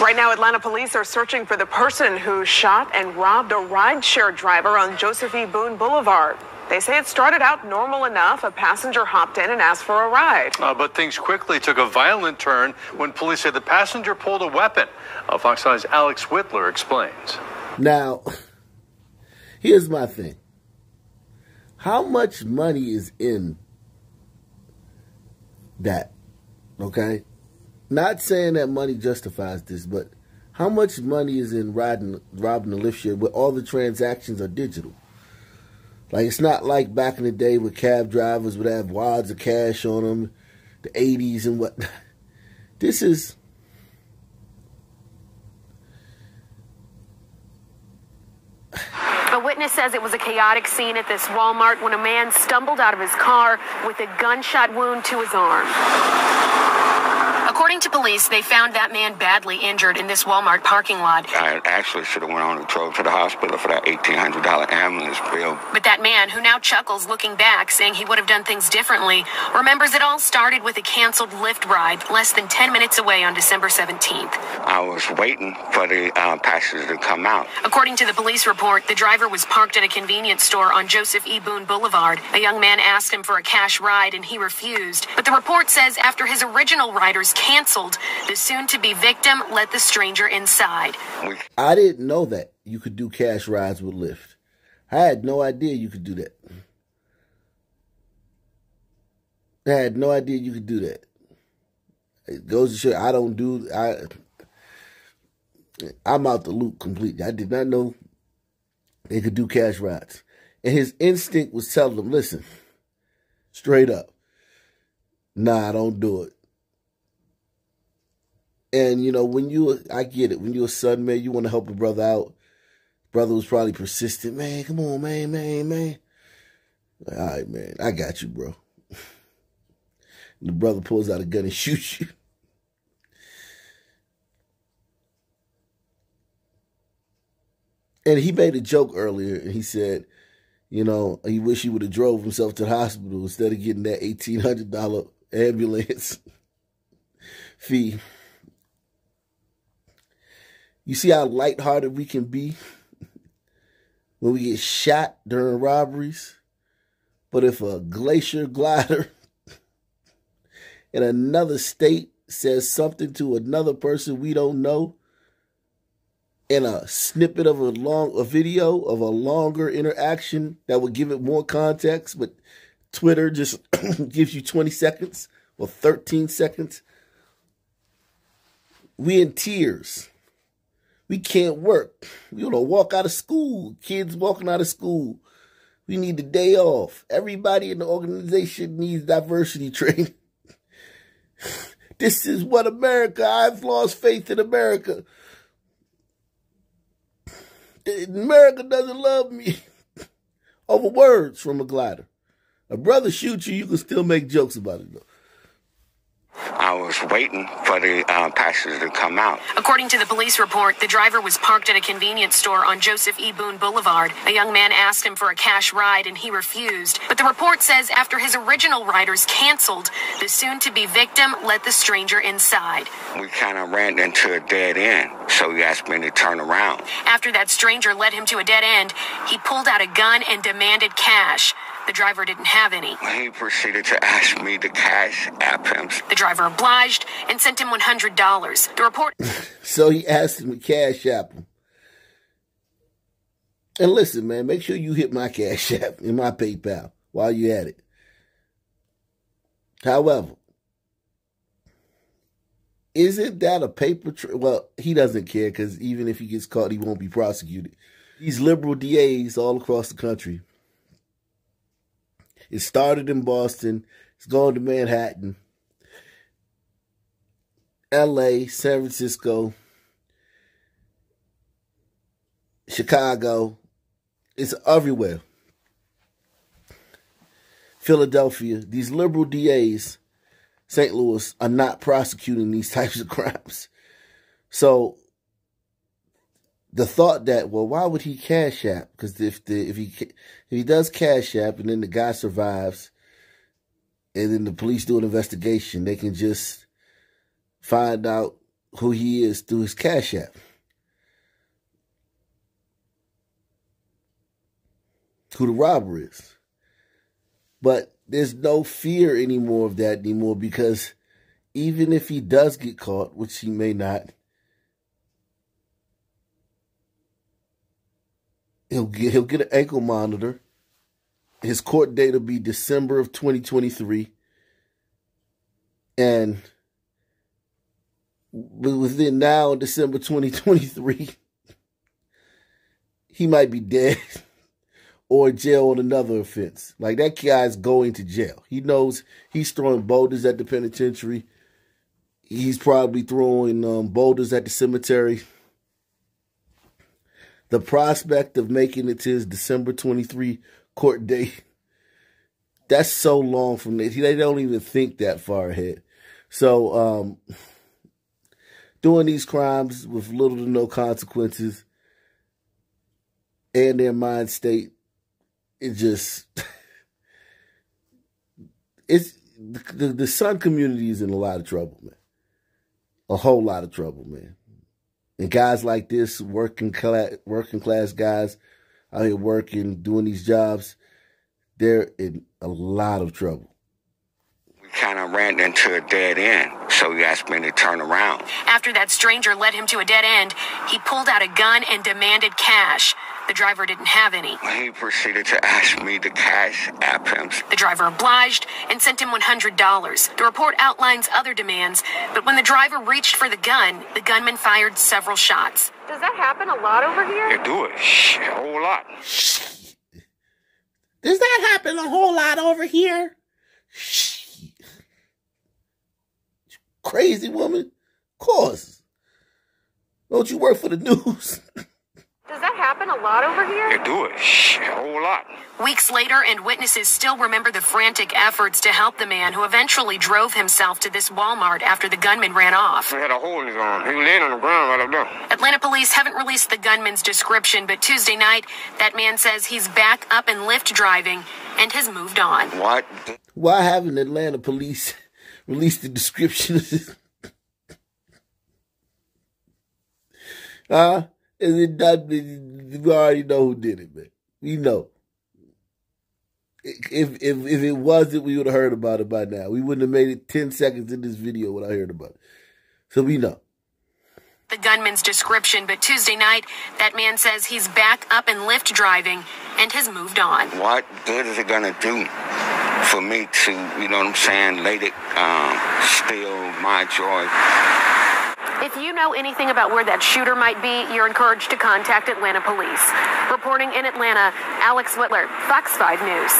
Right now, Atlanta police are searching for the person who shot and robbed a rideshare driver on Joseph E. Boone Boulevard. They say it started out normal enough. A passenger hopped in and asked for a ride. But things quickly took a violent turn when police say the passenger pulled a weapon. Fox 5's Alex Whitler explains. Now, here's my thing. How much money is in that? Okay? Not saying that money justifies this, but how much money is in robbing a lift share where all the transactions are digital? Like, it's not like back in the day where cab drivers would have wads of cash on them, the 80s and what. This is... A witness says it was a chaotic scene at this Walmart when a man stumbled out of his car with a gunshot wound to his arm. According to police, they found that man badly injured in this Walmart parking lot. I actually should have went on and drove to the hospital for that $1,800 ambulance bill. But that man, who now chuckles looking back, saying he would have done things differently, remembers it all started with a canceled Lyft ride less than 10 minutes away on December 17th. I was waiting for the passenger to come out. According to the police report, the driver was parked at a convenience store on Joseph E. Boone Boulevard. A young man asked him for a cash ride and he refused. But the report says after his original riders canceled, the soon-to-be victim let the stranger inside. I didn't know that you could do cash rides with Lyft. I had no idea you could do that. I had no idea you could do that. It goes to show I'm out the loop completely. I did not know they could do cash rides. And his instinct was telling him, listen, straight up, nah, don't do it. And, you know, I get it. When you're a son, man, you want to help a brother out. Brother was probably persistent. Man, come on, man. All right, man, I got you, bro. And the brother pulls out a gun and shoots you. And he made a joke earlier, and he said, you know, he wish he would have drove himself to the hospital instead of getting that $1,800 ambulance fee. You see how lighthearted we can be when we get shot during robberies? But if a glacier glider in another state says something to another person we don't know, in a snippet of a video of a longer interaction that would give it more context, but Twitter just gives you 20 seconds or 13 seconds, we in tears. We can't work. We want to walk out of school. Kids walking out of school. We need the day off. Everybody in the organization needs diversity training. This is what America, I've lost faith in America. America doesn't love me. Over words from a glider. A brother shoots you, you can still make jokes about it though. I was waiting for the passenger to come out. According to the police report, the driver was parked at a convenience store on Joseph E. Boone Boulevard. A young man asked him for a cash ride and he refused. But the report says after his original riders canceled, the soon-to-be victim let the stranger inside. We kind of ran into a dead end, so he asked me to turn around. After that stranger led him to a dead end, he pulled out a gun and demanded cash. The driver didn't have any. He proceeded to ask me to cash app him. The driver obliged and sent him $100. The report... So he asked him to cash app him. And listen, man, make sure you hit my cash app and my PayPal while you're at it. However, isn't that a paper trail? Well, he doesn't care because even if he gets caught, he won't be prosecuted. These liberal DAs all across the country. It started in Boston. It's gone to Manhattan, LA, San Francisco, Chicago. It's everywhere. Philadelphia. These liberal DAs, St. Louis, are not prosecuting these types of crimes. So the thought that, well, why would he cash app? Because if he does cash app and then the guy survives and then the police do an investigation, they can just find out who he is through his Cash App. Who the robber is. But there's no fear anymore of that anymore, because even if he does get caught, which he may not, he'll get an ankle monitor. His court date will be December of 2023. And within now and December 2023, he might be dead or in jail on another offense. Like, that guy's going to jail. He knows he's throwing boulders at the penitentiary. He's probably throwing boulders at the cemetery. The prospect of making it to his December 23 court date, that's so long from this. They don't even think that far ahead. So, doing these crimes with little to no consequences and their mind state, it just, it's, the son community is in a lot of trouble, man. A whole lot of trouble, man. And guys like this, working class guys out here working, doing these jobs, they're in a lot of trouble. We kind of ran into a dead end, so he asked me to turn around. After that stranger led him to a dead end, he pulled out a gun and demanded cash. The driver didn't have any. He proceeded to ask me to cash app him. The driver obliged and sent him $100. The report outlines other demands, but when the driver reached for the gun, the gunman fired several shots. Does that happen a lot over here? They do it. A whole lot. Does that happen a whole lot over here? Crazy woman. Of course. Don't you work for the news? Does that happen a lot over here? They do it. A whole lot. Weeks later, and witnesses still remember the frantic efforts to help the man who eventually drove himself to this Walmart after the gunman ran off. He had a hole in his arm. He was laying on the ground right up there. Atlanta police haven't released the gunman's description, but Tuesday night, that man says he's back up and Lyft driving and has moved on. What? Why haven't Atlanta police released the description of this? Is it not? We already know who did it, man. We know. If it wasn't, we would have heard about it by now. We wouldn't have made it 10 seconds in this video when I heard about it. So we know. The gunman's description, but Tuesday night, that man says he's back up and Lyft driving and has moved on. What good is it going to do for me to, you know what I'm saying, let it steal my joy? If you know anything about where that shooter might be, you're encouraged to contact Atlanta police. Reporting in Atlanta, Alex Whitler, Fox 5 News.